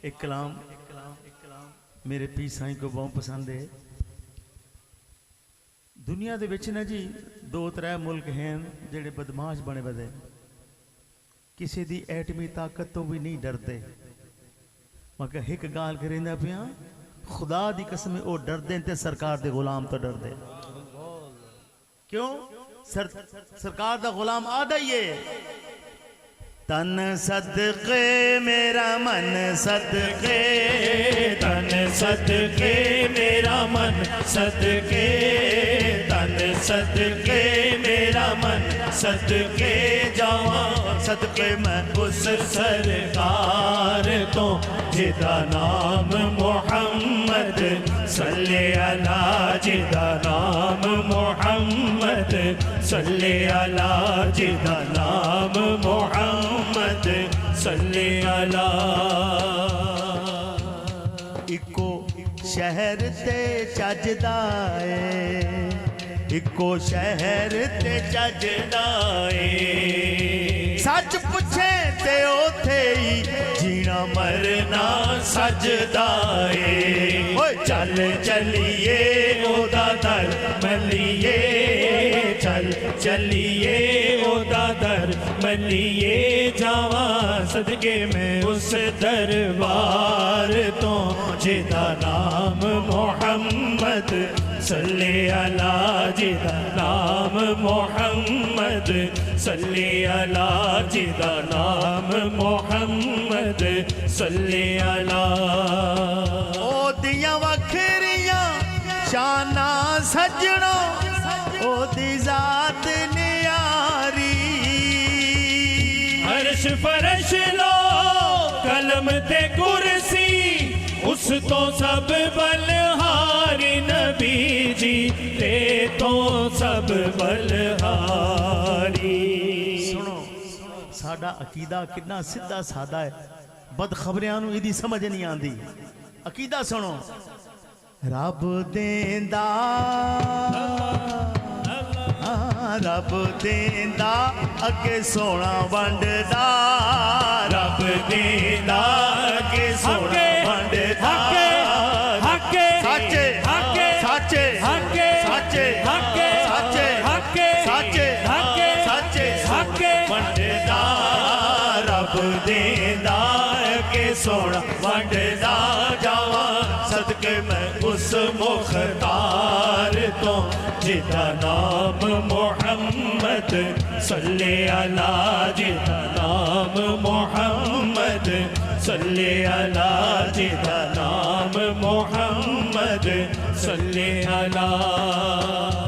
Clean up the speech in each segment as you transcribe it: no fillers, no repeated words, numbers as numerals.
एक कलाम मेरे पी साईं को बहुत पसंद है। दुनिया दे विच ना जी दो त्रै मुल्क हैं जेड़े बदमाश बने बदे, किसी दी एटमी ताकत तो भी नहीं डरते। मगर एक गाल करेंदा पिया, खुदा दी कसम वो डरदे ते सरकार दे गुलाम तो डरदे। क्यों? सरकार दा गुलाम आदा ही है। तन सदके मेरा मन सदके, तन सदके मेरा मन सदके, तन सदके मेरा मन सदके जावा, सदके मैं उस सरकार तो जिदा नाम मोहम्मद सल्ले अला, जिदा नाम मोहम्मद सल्ले अला, जिदा नाम मोहम्मद सल्ले अला। इको शहर ते चजदा है, इको शहर ते चजदा है। सच पूछे ते ओथे ही जीना मरना सजदा है। चल चलिए ओदा दर मलिए, चल चलिए ओदा दर मलिए जावा, सदके में उस दरबार तो जिदा नाम मोहम्मद सल्ले अला, जिदा नाम मोहम्मद सल्ले अला, जिदा नाम मोहम्मद सल्ले अला। ओ दियां वखरियां शाना सजणो, ओ दी जात न्यारी। अर्श फरश लो कलम ते कुर्सी, उस तो सब बलहारी नबी जी, ते तो सब बलहारी। सुनो साडा अकीदा कितना सीधा सादा है, बदखबरियां नूं इहदी समझ नहीं आती। अकीदा सुनो, रब देंदा रब देंदा अगे सोना वंडदा, रब देंदा अगे सोना वंडदा। साचे साचे साचे साचे साचे साचे वंडदा, रब देंदा अगे सोना वंडदा जावा, सदके मैं उस मुख्तार तो जिदा नाम मोहम्मद सल्ले अला, जिदा नाम मोहम्मद सल्ले अला, जिदा नाम मोहम्मद सल्ले अला।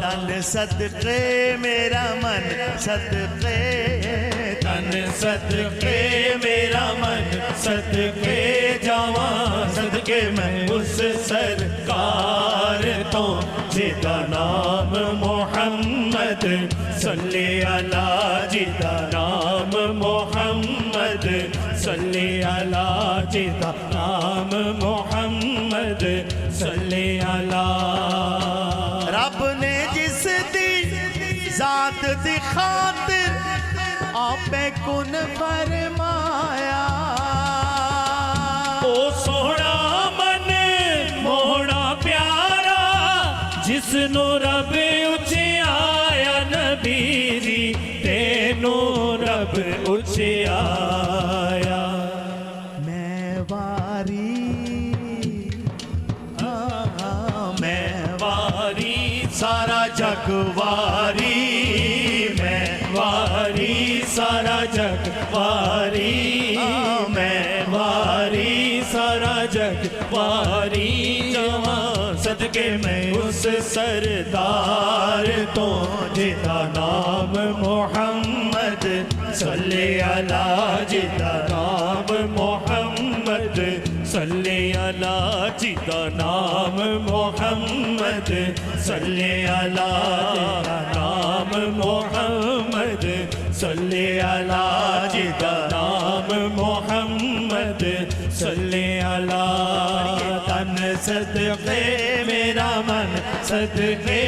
तन सदके मेरा मन सदके, तन सदके मेरा मन सदके जावा, सदके मैं उस सरकार तो जिदा नाम मोहम्मद सल्ले अला, जिदा नाम मोहम्मद सल्ले अला, जिदा नाम मोहम्मद सल्ले अला। रब ने जिस दी जात दी खातिर आपे कुन फरमाया, ओ सोहना मन मोहना प्यारा, जिसनों रब उचियाया नबी जी, तेनों रब उचियाया। मैं वारी मैं वारी सारा जग वारी, मैं वारी सारा जग वारी, मैं वारी सारा जग वारी जावा, सदके मैं उस सरदार तो जिदा नाम मोहम्मद सल्ले अला, जिदा नाम मोहम्मद सल्ले अला, जिदा नाम मोहम्मद सल्ले अला, नाम मोहम्मद सल्ले अला, जिदा नाम मोहम्मद सल्ले अला। तन सदके मेरा मन सदके,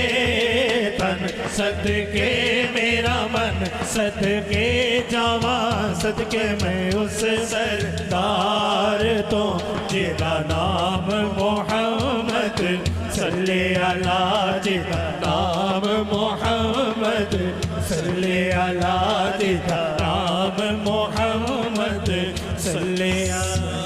तन सदके मेरा मन सदके जावा, सदके मैं उस सरदार तो जिदा नाम मोहम्मद सल्ले अला जिदा नाम मोहम्मद सल्ले अला जिदा नाम मोहम्मद सल्ले अला